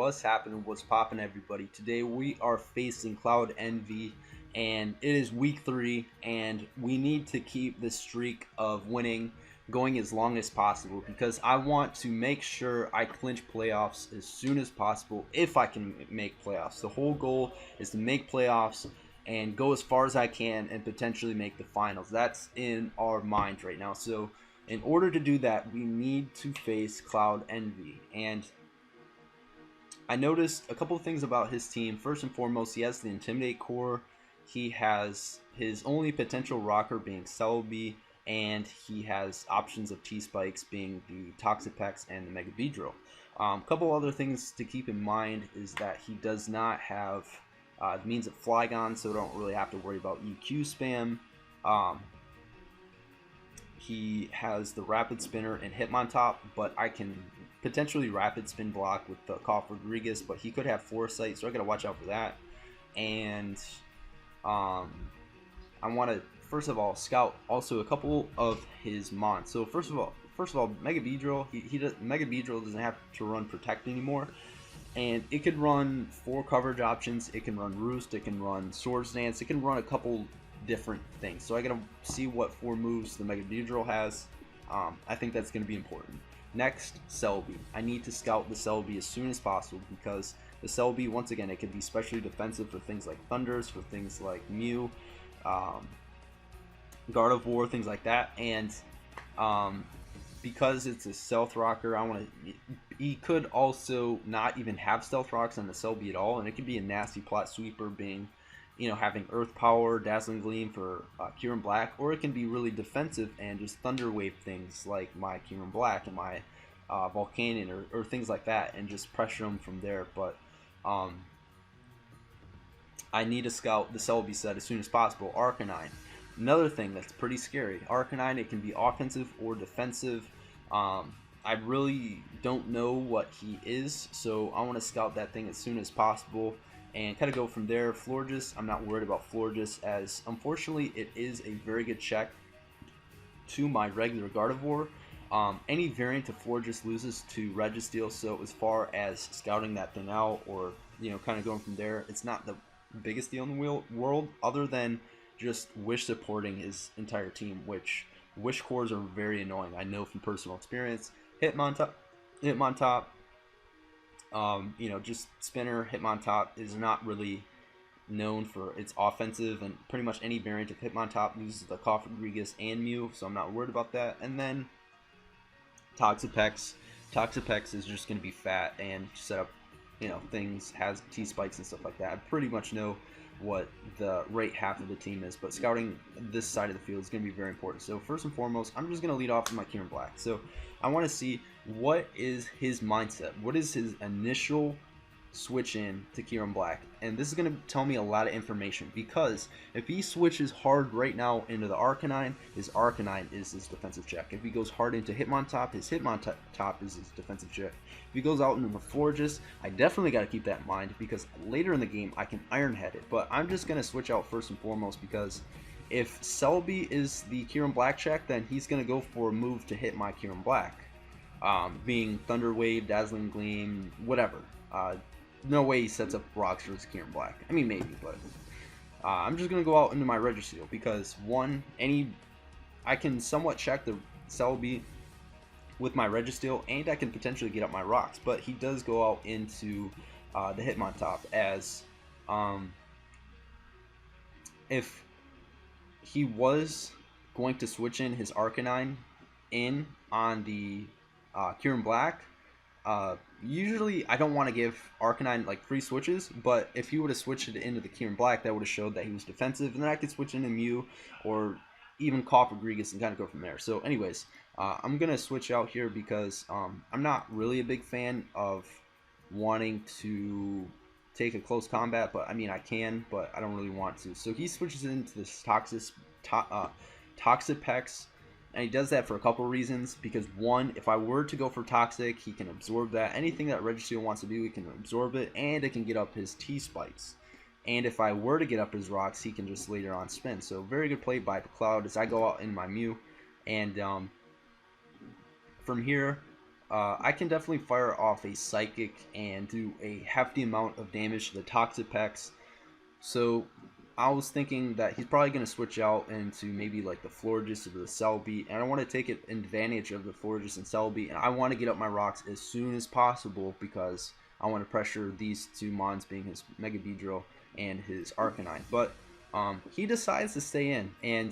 What's happening? What's popping, everybody? Today we are facing Cloud Envy, and it is week 3, and we need to keep this streak of winning going as long as possible because I want to make sure I clinch playoffs as soon as possible if I can make playoffs. The whole goal is to make playoffs and go as far as I can and potentially make the finals. That's in our minds right now. So in order to do that, we need to face Cloud Envy. And I noticed a couple of things about his team. First and foremost, he has the Intimidate core. He has his only potential rocker being Celebi, and he has options of T-Spikes being the Toxapex and the Mega Beedrill. A couple other things to keep in mind is that he does not have the means of Flygon, so don't really have to worry about UQ spam. Um, he has the Rapid Spinner and Hitmontop, but I can potentially Rapid Spin block with the Koff Rodriguez, but he could have Foresight, so I gotta watch out for that. And I want to first of all scout also a couple of his mons. So first of all, Mega Beedrill, Mega Beedrill doesn't have to run Protect anymore, and it could run 4 coverage options. It can run Roost, it can run Swords Dance, it can run a couple different things. So I gotta see what 4 moves the Mega Beedrill has. I think that's gonna be important. Next, Celebi. I need to scout the Celebi as soon as possible because the Celebi, once again, it can be specially defensive for things like Thunders, for things like Mew, Gardevoir, things like that. And because it's a Stealth Rocker, he could also not even have Stealth Rocks on the Celebi at all, and it could be a nasty plot sweeper being, having Earth Power, Dazzling Gleam for Kieran Black, or it can be really defensive and just Thunder Wave things like my Kieran Black and my Volcanion or things like that, and just pressure them from there. But I need to scout the Celebi set as soon as possible. Arcanine. Another thing that's pretty scary. Arcanine, it can be offensive or defensive. I really don't know what he is, so I want to scout that thing as soon as possible and kind of go from there. Florges, I'm not worried about Florges, as unfortunately it is a very good check to my regular Gardevoir. Any variant of Florges loses to Registeel, so as far as scouting that thing out or kind of going from there, it's not the biggest deal in the world, other than just Wish supporting his entire team, which Wish cores are very annoying. I know from personal experience. Hitmontop, just Spinner. Hitmontop is not really known for its offensive, and pretty much any variant of Hitmontop uses the Koff Rodriguez and Mew, so I'm not worried about that. And then Toxapex. Toxapex is just going to be fat and set up, things, has T-Spikes and stuff like that. I pretty much know what the right half of the team is, but scouting this side of the field is going to be very important. So first and foremost, I'm just going to lead off with my Kieran Black. So I want to see what is his mindset, what is his initial switch in to Kieran Black, and this is going to tell me a lot of information, because if he switches hard right now into the Arcanine, his Arcanine is his defensive check. If he goes hard into Hitmontop, his Hitmontop is his defensive check. If he goes out into the Florges, I definitely got to keep that in mind, because later in the game I can Iron Head it, but I'm just going to switch out first and foremost because if Celebi is the Kieran Black check, then he's going to go for a move to hit my Kieran Black, being Thunder Wave, Dazzling Gleam, whatever. No way he sets up rocks versus Kieran Black. I mean, maybe, but I'm just going to go out into my Registeel because, I can somewhat check the Celebi with my Registeel, and I can potentially get up my rocks, but he does go out into the Hitmontop, as if he was going to switch in his Arcanine in on the Kieran Black, usually I don't want to give Arcanine like free switches, but if he would have switched it into the Kieran Black, that would have showed that he was defensive, and then I could switch into Mew or even Koff Rodriguez and kind of go from there. So anyways, I'm going to switch out here because I'm not really a big fan of wanting to take a close combat, but I mean I can, but I don't really want to. So he switches into this Toxapex, and he does that for a couple reasons, because one, if I were to go for Toxic, he can absorb that. Anything that Registeel wants to do, he can absorb it, and it can get up his T-Spikes. And if I were to get up his rocks, he can just later on spin. So very good play by Cloud as I go out in my Mew. And from here, I can definitely fire off a Psychic and do a hefty amount of damage to the Toxic Pex. So I was thinking that he's probably going to switch out into maybe like the Florges or the Celebi, and I want to take advantage of the Florges and Celebi, and I want to get up my rocks as soon as possible because I want to pressure these two mons, being his Mega Beedrill and his Arcanine. But he decides to stay in, and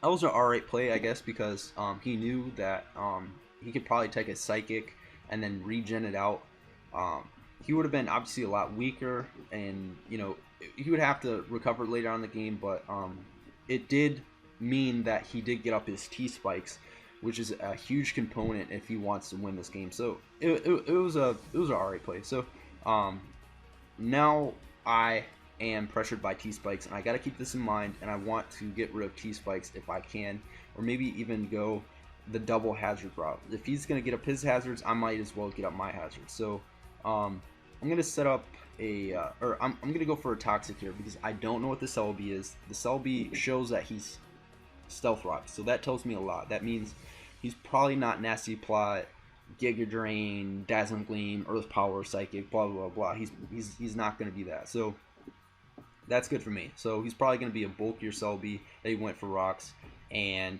that was an alright play, I guess, because he knew that he could probably take a Psychic and then regen it out. He would have been obviously a lot weaker, and he would have to recover later on in the game. But it did mean that he did get up his T spikes, which is a huge component if he wants to win this game. So it was an alright play. So now I am pressured by T-Spikes, and I got to keep this in mind, and I want to get rid of T-Spikes if I can, or maybe even go the double hazard route. If he's going to get up his hazards, I might as well get up my hazards. So I'm going to set up I'm going to go for a Toxic here because I don't know what the Celebi is. The Celebi shows that he's Stealth Rock, so that tells me a lot. That means he's probably not Nasty Plot, Giga Drain, Dazzling Gleam, Earth Power, Psychic, blah blah blah. He's not going to be that. So that's good for me. So he's probably going to be a bulkier Celebi that he went for rocks, and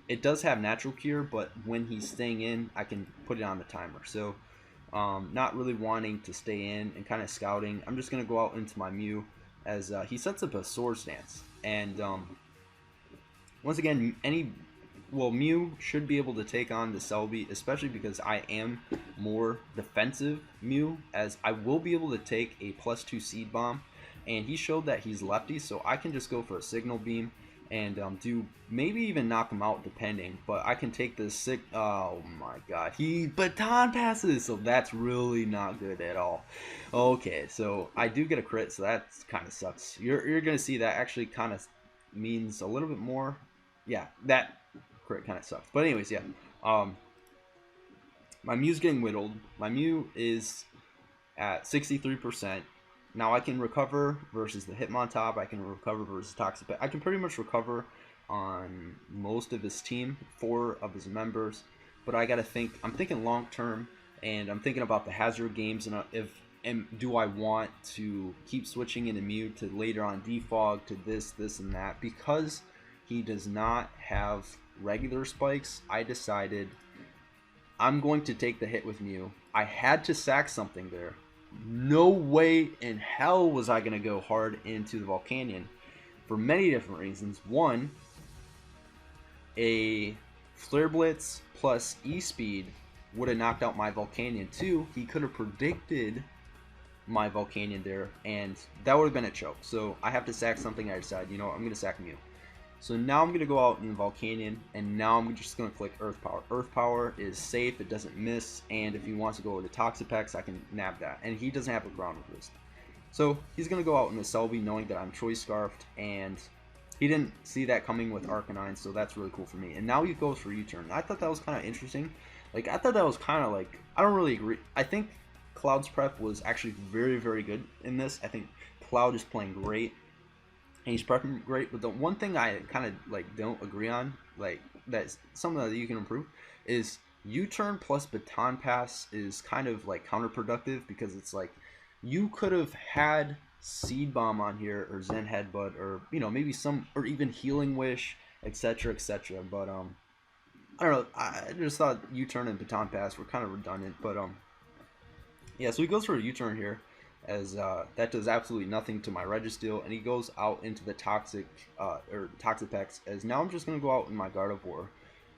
it does have natural cure, but when he's staying in, I can put it on the timer. So not really wanting to stay in and kind of scouting, I'm just going to go out into my Mew as he sets up a Swords Dance. And once again, Mew should be able to take on the Celebi, especially because I am more defensive Mew, as I will be able to take a +2 Seed Bomb. And he showed that he's lefty, so I can just go for a Signal Beam and do maybe even knock him out depending. But I can take this oh my god, he Baton Passes, so that's really not good at all. Okay, so I do get a crit, so that kind of sucks. You're gonna see that actually kind of means a little bit more. Yeah, that crit kind of sucks. But anyways, yeah. My Mew's getting whittled. My Mew is at 63%. Now I can recover versus the Hitmontop. I can recover versus Toxic. I can pretty much recover on most of his team, 4 of his members. But I gotta think. I'm thinking long term, and I'm thinking about the hazard games, and do I want to keep switching into Mew to later on defog to this, and that? Because he does not have regular spikes, I decided I'm going to take the hit with Mew. I had to sack something there. No way in hell was I going to go hard into the Volcanion for many different reasons. One, a Flare Blitz plus E-Speed would have knocked out my Volcanion. Two, he could have predicted my Volcanion there, and that would have been a choke. So I have to sack something. I decided, I'm going to sack Mew. So now I'm going to go out in Volcanion, and now I'm just going to click Earth Power. Earth Power is safe, it doesn't miss, and if he wants to go to Toxapex, I can nab that. And he doesn't have a ground resist. So he's going to go out in the Celebi knowing that I'm Choice Scarfed, and he didn't see that coming with Arcanine, so that's really cool for me. And now he goes for U-Turn. I thought that was kind of interesting. I thought that was kind of I don't really agree. I think Cloud's prep was actually very, very good in this. I think Cloud is playing great. And he's prepping great, but the one thing I kind of don't agree on, that's something that you can improve, is U-turn plus Baton Pass is kind of counterproductive, because it's you could have had Seed Bomb on here, or Zen Headbutt, or maybe or even Healing Wish, etc., etc. But I don't know. I just thought U-turn and Baton Pass were kind of redundant. But yeah. So he goes for a U-turn here, as that does absolutely nothing to my Registeel, and he goes out into the Toxapex, as now I'm just going to go out in my Gardevoir,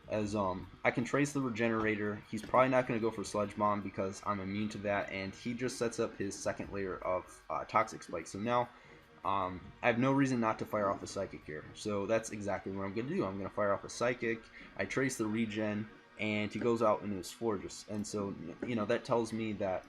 as I can trace the Regenerator. He's probably not going to go for Sludge Bomb because I'm immune to that, and he just sets up his second layer of Toxic Spike. So now I have no reason not to fire off a Psychic here, so that's exactly what I'm going to do. I'm going to fire off a Psychic, I trace the regen, and he goes out into his Florges, and so that tells me that,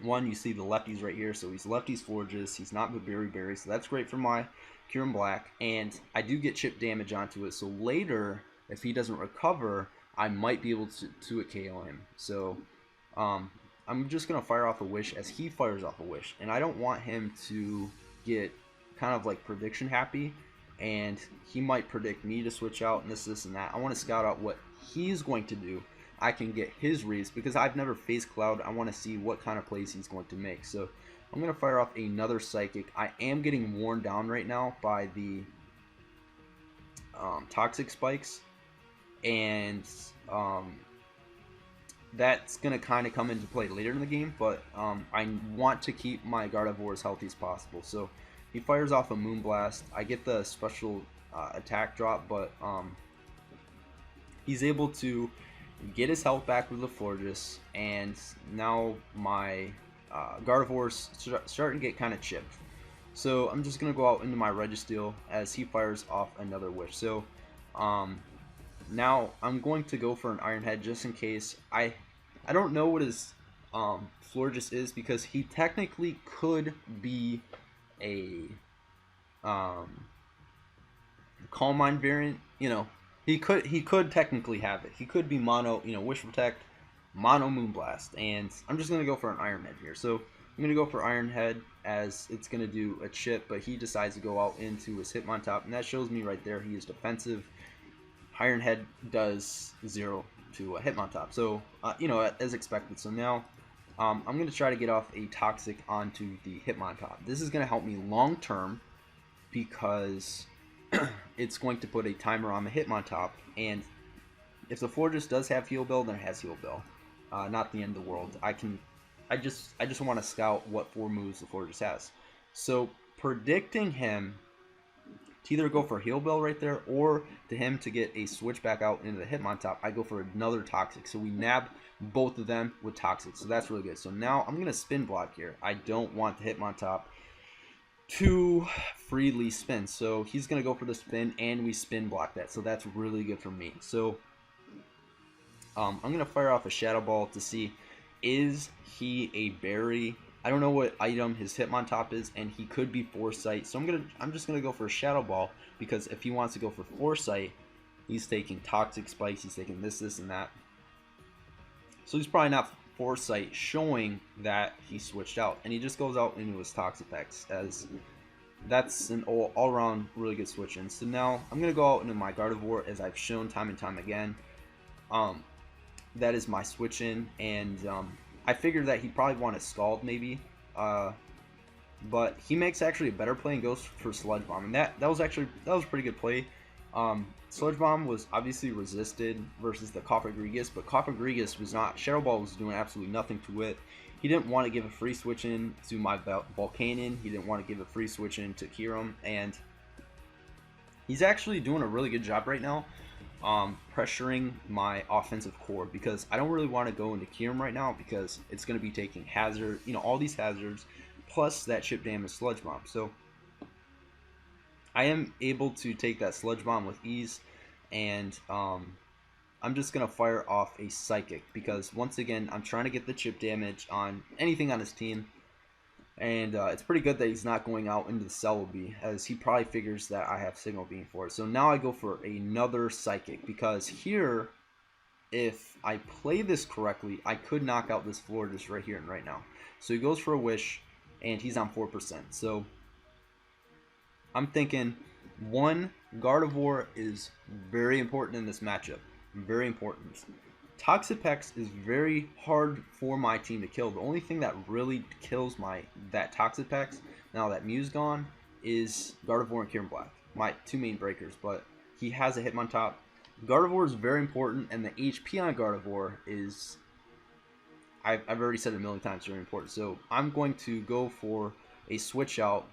one, you see the lefties right here, so he's lefties Florges, he's not with Berry, so that's great for my Kyurem Black, and I do get chip damage onto it, so later, if he doesn't recover, I might be able to KO him. So I'm just going to fire off a Wish as he fires off a Wish, and I don't want him to get kind of prediction happy, and he might predict me to switch out and this and that. I want to scout out what he's going to do, I can get his reads because I've never faced Cloud. I want to see what kind of plays he's going to make. So I'm going to fire off another Psychic. I am getting worn down right now by the Toxic Spikes, and that's going to kind of come into play later in the game, but I want to keep my Gardevoir as healthy as possible. So he fires off a Moonblast. I get the special attack drop, but he's able to get his health back with the Florges, and now my Gardevoir's starting to get kind of chipped. So I'm just going to go out into my Registeel as he fires off another Wish. So now I'm going to go for an Iron Head just in case. I don't know what his Florges is, because he technically could be a Calm Mind variant. You know, he could technically have it. He could be mono, Wish Protect, mono Moonblast, and I'm just gonna go for an Iron Head here. So I'm gonna go for Iron Head as it's gonna do a chip, but he decides to go out into his Hitmontop, and that shows me right there he is defensive. Iron Head does 0 to a Hitmontop, so as expected. So now I'm gonna try to get off a Toxic onto the Hitmontop. This is gonna help me long term because it's going to put a timer on the Hitmontop, and if the Florges does have Heal Bell, then it has Heal Bell. Not the end of the world. I just want to scout what 4 moves the Florges has. So predicting him to either go for Heal Bell right there, or to him to get a switch back out into the Hitmontop, I go for another Toxic. So we nab both of them with Toxic. So that's really good. So now I'm going to Spin Block here. I don't want the Hitmontop to freely spin. So he's going to go for the spin, and we Spin Block that. So that's really good for me. So I'm going to fire off a Shadow Ball to see, is he a berry? I don't know what item his Hitmontop is, and he could be Foresight. So I'm just gonna go for a Shadow Ball, because if he wants to go for Foresight, he's taking Toxic Spikes, he's taking this, and that. So he's probably not Foresight, showing that he switched out, and he just goes out into his Toxapex, as that's an all-around really good switch in. So now I'm gonna go out into my Gardevoir, as I've shown time and time again. That is my switch in, and I figured that he'd probably want to Scald maybe, but he makes actually a better play and goes for Sludge Bomb, and that was a pretty good play. Sludge Bomb was obviously resisted versus the Cofagrigus, but Cofagrigus was not. Shadow Ball was doing absolutely nothing to it. He didn't want to give a free switch in to my Volcanion. He didn't want to give a free switch in to Kyurem, and he's actually doing a really good job right now. Pressuring my offensive core, because I don't really want to go into Kyurem right now, because it's going to be taking hazard, all these hazards, plus that chip damage Sludge Bomb. So I am able to take that Sludge Bomb with ease, and I'm just going to fire off a Psychic, because once again I'm trying to get the chip damage on anything on his team. And it's pretty good that he's not going out into the Celebi, as he probably figures that I have Signal Beam for it. So now I go for another Psychic, because here, if I play this correctly, I could knock out this Florges right here and right now. So he goes for a Wish, and he's on 4%. So I'm thinking, one, Gardevoir is very important in this matchup. Very important. Toxapex is very hard for my team to kill. The only thing that really kills that Toxapex, now that Mew's gone, is Gardevoir and Kyurem Black, my 2 main breakers. But he has a Hitmontop. Gardevoir is very important, and the HP on Gardevoir is, I've already said it a million times, very important. So I'm going to go for a switch out,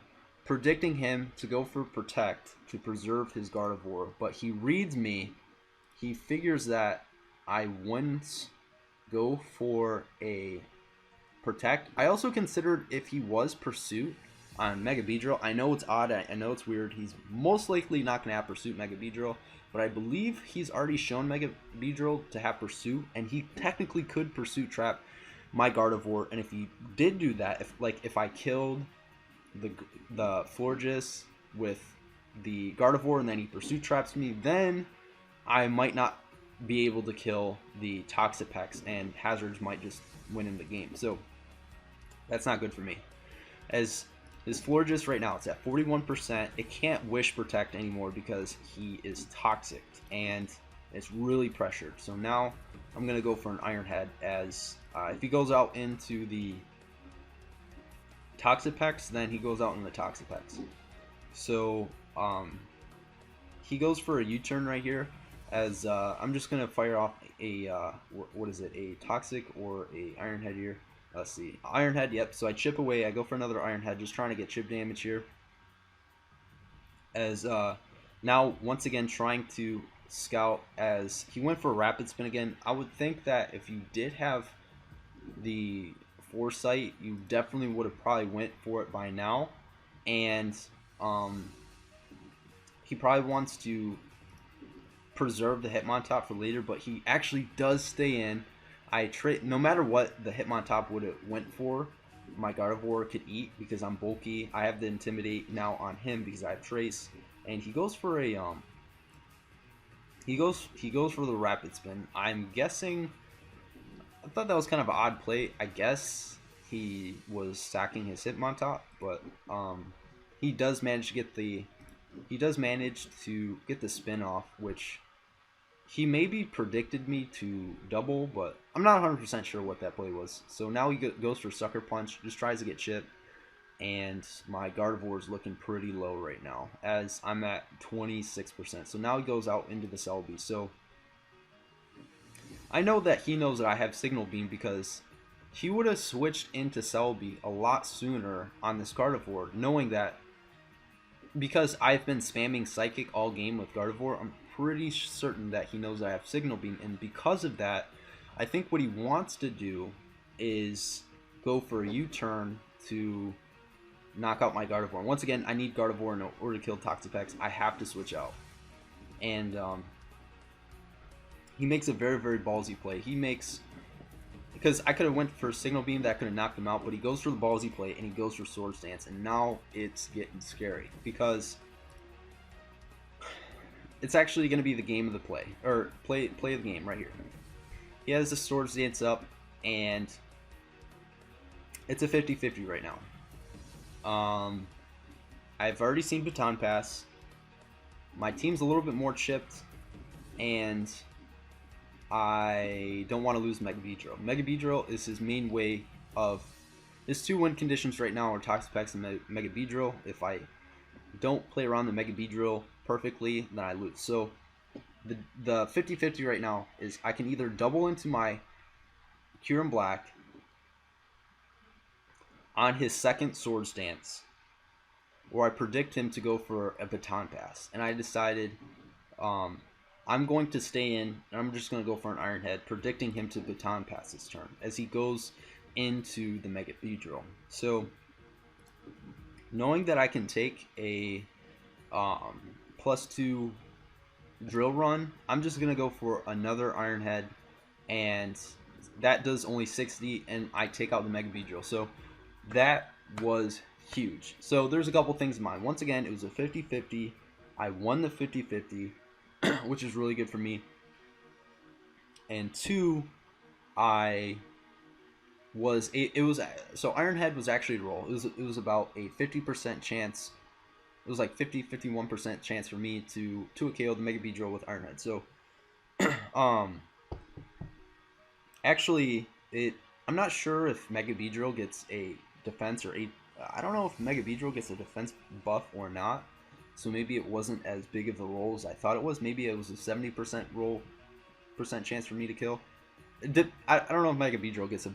predicting him to go for Protect to preserve his Gardevoir. But he reads me. He figures that I wouldn't go for a Protect. I also considered if he was Pursuit on Mega Beedrill. I know it's odd, I know it's weird. He's most likely not going to have Pursuit Mega Beedrill, but I believe he's already shown Mega Beedrill to have Pursuit, and he technically could Pursuit Trap my Gardevoir. And if he did do that, if I killed the Florges with the Gardevoir and then he Pursuit Traps me, then I might not be able to kill the Toxapex, and hazards might just win in the game. So that's not good for me. As his Florges right now, it's at 41%. It can't Wish Protect anymore because he is Toxic, and it's really pressured. So now I'm going to go for an Iron Head, as if he goes out into the Toxapex, then he goes out in the Toxapex. So he goes for a U-turn right here, as I'm just going to fire off a, what is it, a Toxic or a Iron Head here. Let's see, Iron Head, yep. So I chip away, I go for another Iron Head, just trying to get chip damage here. As now, once again, trying to scout, as he went for a Rapid Spin again. I would think that if you did have the foresight, you definitely would have probably went for it by now. And he probably wants to preserve the Hitmontop for later, but he actually does stay in. No matter what the Hitmontop would have went for, my Gardevoir could eat because I'm bulky. I have the Intimidate now on him because I have Trace, and he goes for a he goes for the Rapid Spin. I'm guessing, I thought that was kind of an odd play. I guess he was stacking his Hitmontop, but he does manage to get the spin off, which he maybe predicted me to double, but I'm not 100% sure what that play was. So now he goes for Sucker Punch, just tries to get chip, and my Gardevoir is looking pretty low right now, as I'm at 26%. So now he goes out into the Celebi. So I know that he knows that I have Signal Beam, because he would have switched into Celebi a lot sooner on this Gardevoir, knowing that, because I've been spamming Psychic all game with Gardevoir, I'm pretty certain that he knows I have Signal Beam, and because of that, I think what he wants to do is go for a U-turn to knock out my Gardevoir. Once again, I need Gardevoir in order to kill Toxapex. I have to switch out. And he makes a very, very ballsy play. He makes, because I could have went for Signal Beam, that could have knocked him out, but he goes for the ballsy play, and he goes for Swords Dance, and now it's getting scary, because it's actually going to be the game of the play, or play of the game right here. He has the Swords Dance up, and it's a 50-50 right now. I've already seen Baton Pass. My team's a little bit more chipped, and I don't want to lose Mega Beedrill. Mega Beedrill is his main way of... His two win conditions right now are Toxapex and Mega Beedrill. If I don't play around the Mega Beedrill perfectly, then I lose. So the 50-50 right now is I can either double into my Kyurem Black on his second Swords Dance, or I predict him to go for a Baton Pass. And I decided I'm going to stay in, and I'm just going to go for an Iron Head, predicting him to Baton Pass this turn as he goes into the Mega Beedrill. So knowing that I can take a +2 Drill Run, I'm just going to go for another Iron Head, and that does only 60, and I take out the Mega Beedrill. So that was huge. So there's a couple things in mind. Once again, it was a 50-50. I won the 50-50, which is really good for me. And two, so Iron Head was actually a roll. It was about a 50% chance. It was like 51% chance for me to a KO the Mega Beedrill with Iron Head. So actually, I'm not sure if Mega Beedrill gets a defense or I don't know if Mega Beedrill gets a defense buff or not. So maybe it wasn't as big of a roll as I thought it was. Maybe it was a 70% chance for me to kill. I don't know if Mega Beedrill gets a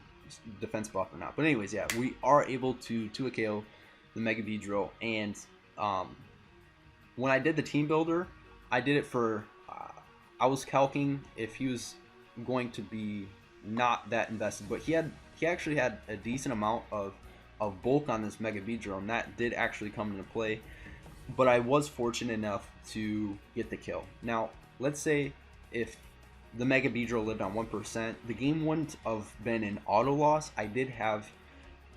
defense buff or not. But anyways, yeah, we are able to a KO the Mega Beedrill. And when I did the team builder, I did it for I was calculating if he was going to be not that invested, but he actually had a decent amount of bulk on this Mega Beedrill, and that did actually come into play. But I was fortunate enough to get the kill. Now, let's say if the Mega Beedrill lived on 1%, the game wouldn't have been an auto loss. I did have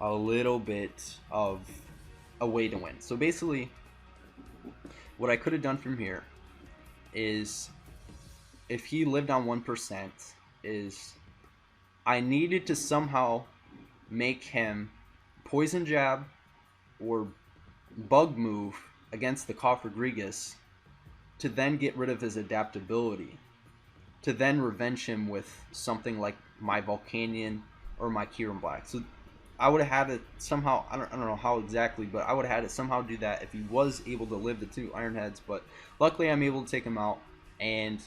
a little bit of a way to win. So basically, what I could have done from here is, if he lived on 1%, is I needed to somehow make him Poison Jab or Bug Move against the Cofagrigus to then get rid of his adaptability. to then revenge him with something like my Volcanion or my Kieran Black. So I would have had it somehow. I don't know how exactly, but I would have had it somehow do that if he was able to live the 2 Iron Heads. But luckily, I'm able to take him out. And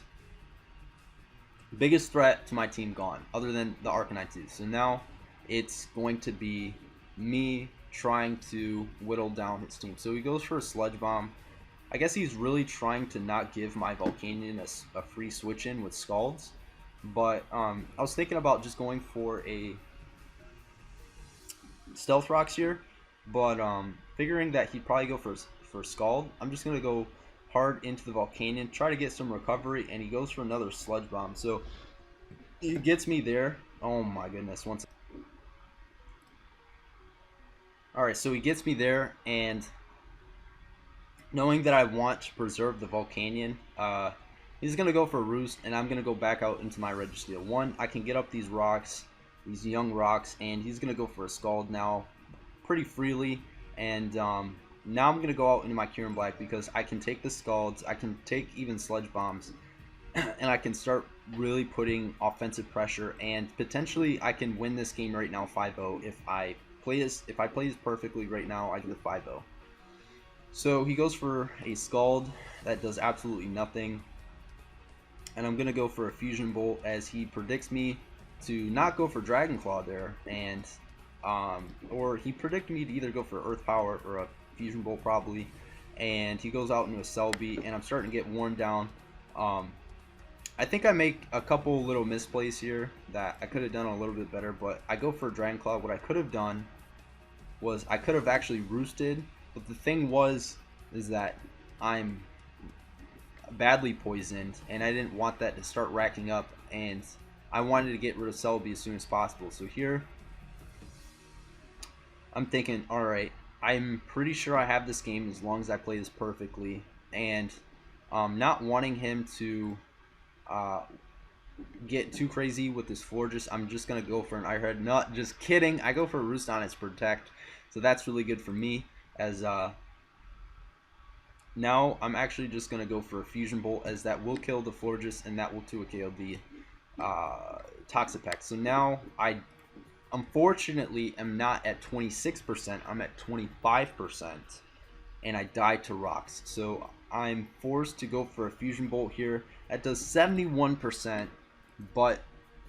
biggest threat to my team gone, other than the Arcanine. So now it's going to be me trying to whittle down his team. So he goes for a Sludge Bomb. I guess he's really trying to not give my Volcanion a free switch in with Scalds. But I was thinking about just going for a Stealth Rocks here. But figuring that he'd probably go for Scald, I'm just going to go hard into the Volcanion, try to get some recovery, and he goes for another Sludge Bomb. So he gets me there. Oh my goodness. Alright, so he gets me there, and knowing that I want to preserve the Volcanion, he's going to go for a Roost, and I'm going to go back out into my Registeel. One, I can get up these rocks, these young rocks, and he's going to go for a Scald now pretty freely. And now I'm going to go out into my Kieran Black because I can take the Scalds, I can take even Sludge Bombs, and I can start really putting offensive pressure, and potentially I can win this game right now 5-0 if I play this perfectly right now. I get a 5-0. So he goes for a Scald that does absolutely nothing, and I'm gonna go for a Fusion Bolt as he predicts me to not go for Dragon Claw there, and or he predicted me to either go for Earth Power or a Fusion Bolt probably, and he goes out into a Celebi, and I'm starting to get worn down. I think I make a couple little misplays here that I could have done a little bit better, but I go for a Dragon Claw. What I could have done was I could have actually roosted, but the thing is that I'm badly poisoned, and I didn't want that to start racking up, and I wanted to get rid of Celebi as soon as possible. So here, I'm thinking, alright, I'm pretty sure I have this game as long as I play this perfectly, and not wanting him to get too crazy with this Florges, I'm just going to go for an Ironhead. Not just kidding. I go for a Roost on its Protect. So that's really good for me, as now I'm actually just going to go for a Fusion Bolt, as that will kill the Florges and that will 2-KO the Toxapex. So now I unfortunately am not at 26%. I'm at 25%. And I died to Rocks. So I'm forced to go for a Fusion Bolt here. That does 71%, but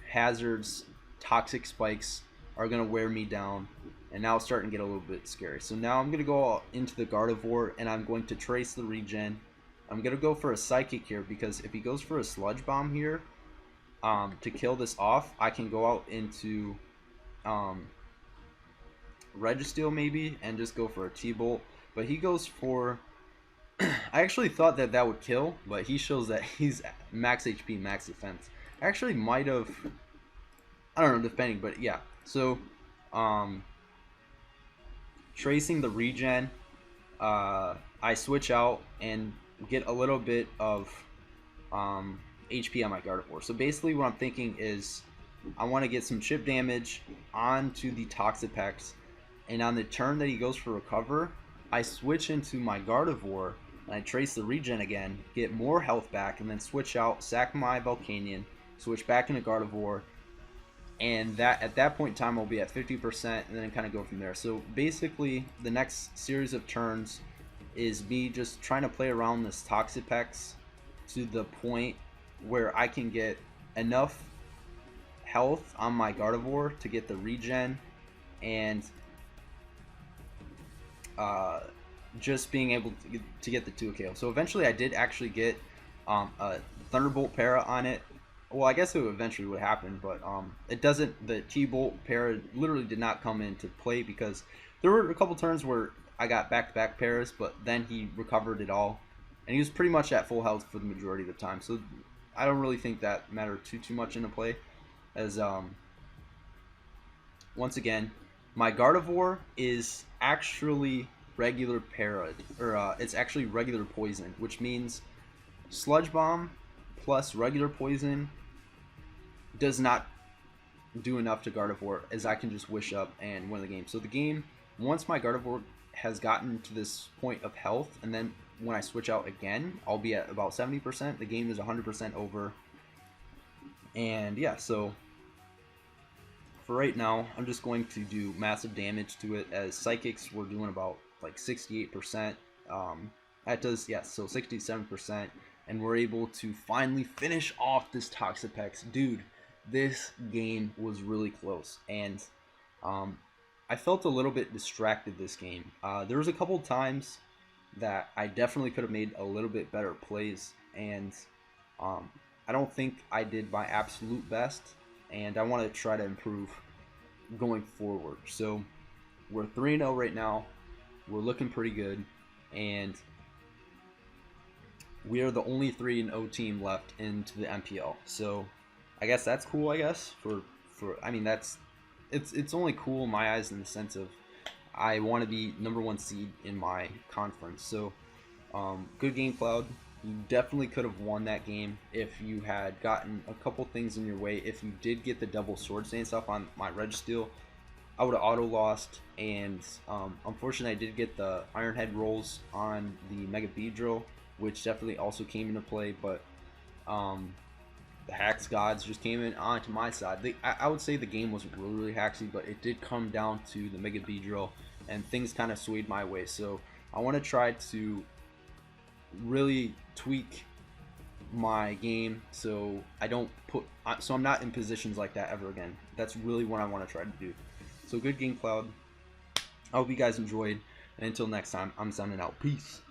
Hazard's Toxic Spikes are going to wear me down, and now it's starting to get a little bit scary. So now I'm going to go into the Gardevoir, and I'm going to trace the regen. I'm going to go for a Psychic here, because if he goes for a Sludge Bomb here to kill this off, I can go out into Registeel maybe and just go for a T-Bolt. But he goes for... I actually thought that that would kill, but he shows that he's max HP, max defense. I actually might have... I don't know, defending, but yeah. So, tracing the regen, I switch out and get a little bit of HP on my Gardevoir. So basically what I'm thinking is I want to get some chip damage onto the Toxapex, and on the turn that he goes for Recover, I switch into my Gardevoir, and I trace the regen again, get more health back, and then switch out, sack my Volcanion, switch back into Gardevoir, and that at that point in time I'll be at 50%, and then kind of go from there. So basically the next series of turns is me just trying to play around this Toxapex to the point where I can get enough health on my Gardevoir to get the regen, and just being able to get the 2-KO. So eventually I did actually get a Thunderbolt Para on it. Well, I guess it eventually would happen, but it doesn't. The T-Bolt Para literally did not come into play because there were a couple turns where I got back-to-back Paras, but then he recovered it all, and he was pretty much at full health for the majority of the time. So I don't really think that mattered too much into play, as once again, my Gardevoir is actually regular Para, or it's actually regular Poison, which means Sludge Bomb plus regular Poison does not do enough to Gardevoir, as I can just wish up and win the game. So the game, once my Gardevoir has gotten to this point of health, and then when I switch out again, I'll be at about 70%. The game is 100% over. And yeah, so for right now, I'm just going to do massive damage to it, as psychics were doing about like 68%. That does, yeah, so 67%, and we're able to finally finish off this Toxapex. Dude, this game was really close, and um, I felt a little bit distracted this game. There was a couple times that I definitely could have made a little bit better plays, and um, I don't think I did my absolute best, and I want to try to improve going forward. So we're 3-0 right now. We're looking pretty good, and we are the only 3-0 team left into the NPL. So I guess that's cool. I guess for I mean that's it's only cool in my eyes in the sense of I want to be #1 seed in my conference. So good game, Cloud. You definitely could have won that game if you had gotten a couple things in your way. If you did get the double sword stance up on my Registeel, I would have auto lost. And unfortunately, I did get the Iron Head rolls on the Mega Beedrill, which definitely also came into play. But the Hacks gods just came in onto my side. I would say the game wasn't really hacksy, but it did come down to the Mega Beedrill, and things kind of swayed my way. So I want to try to really tweak my game so I don't so I'm not in positions like that ever again. That's really what I want to try to do. So good game, Cloud. I hope you guys enjoyed, and until next time, I'm signing out. Peace.